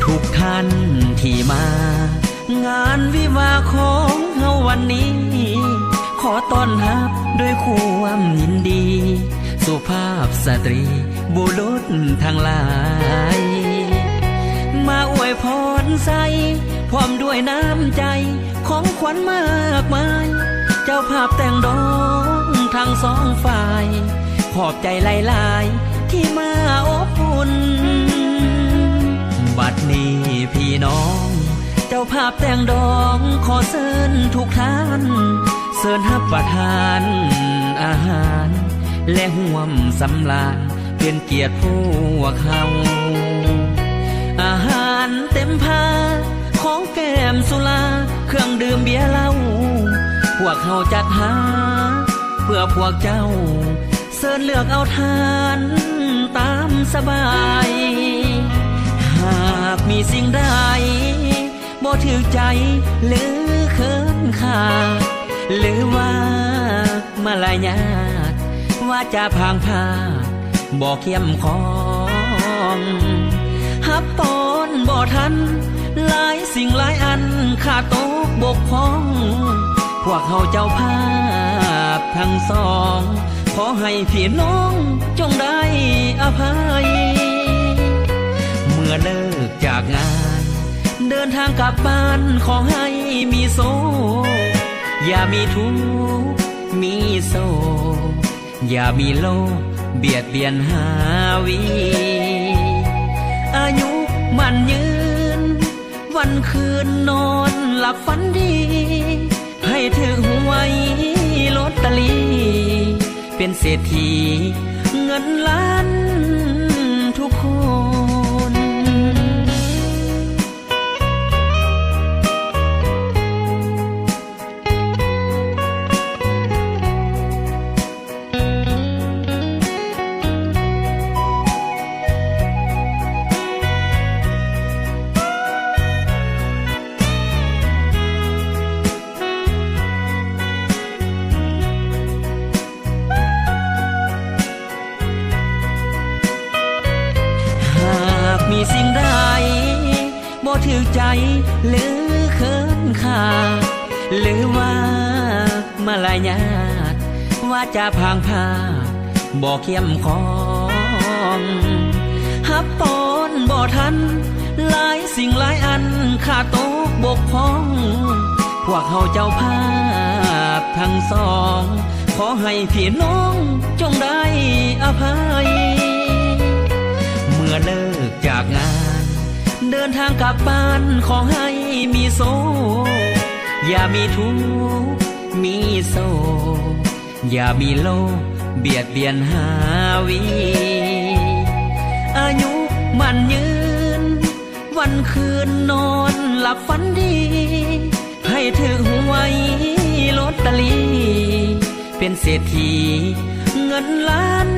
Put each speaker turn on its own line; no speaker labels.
ทุกท่านที่มางานวิวาของเฮาวันนี้ขอต้อนรับด้วยความยินดีสุภาพสตรีบุรุษทั้งหลายมาอวยพรใส่พร้อมด้วยน้ำใจของขวัญมากมายเจ้าภาพแต่งดองทั้งสองฝ่ายขอบใจหลายๆที่มาอบอุ่นบัดนี้พี่น้องเจ้าภาพแต่งดองขอเชิญทุกท่านเชิญรับประทานอาหารและห่วมสำราญเป็นเกียรติพวกเขาอาหารเต็มพาของแก้มสุราเครื่องดื่มเบียร์เหล้าพวกเขาจัดหาเพื่อพวกเจ้าเชิญเลือกเอาทานตามสบายหากมีสิ่งใดบ่ถือใจหรือเขินขาดหรือว่ามารยาทว่าจะพางพาบ่เข้มของฮับตอนบ่ทันหลายสิ่งหลายอันขาดตกบกพร่องพวกเขาเจ้าภาพทั้งสองขอให้พี่น้องจงได้อภัยเมื่อเลิกจากงานเดินทางกลับบ้านขอให้มีโศกอย่ามีทุกข์มีโศกอย่ามีโลกเบียดเบียนหาวีอายุมันยืนวันคืนนอนหลับฝันดีให้ถือหวยลอตเตอรี่เป็นเศรษฐีเงินล้านทุกคนมีสิ่งใดบ่ถือใจหรือเขินขาดหรือว่ามารยาทว่าจะพางพาบ่เข้มของฮับตอนบ่ทันหลายสิ่งหลายอันขาดตกบกพร่องพวกเขาเจ้าภาพทั้งสองขอให้พี่น้องจงได้อภัยเมื่อเลิกจากงานเดินทางกลับบ้านขอให้มีโศกอย่ามีทุกข์มีโศกอย่ามีโลกเบียดเบียนหาวีอายุมันยืนวันคืนนอนหลับฝันดีให้ถือหวยลอตเตอรี่เป็นเศรษฐีเงินล้าน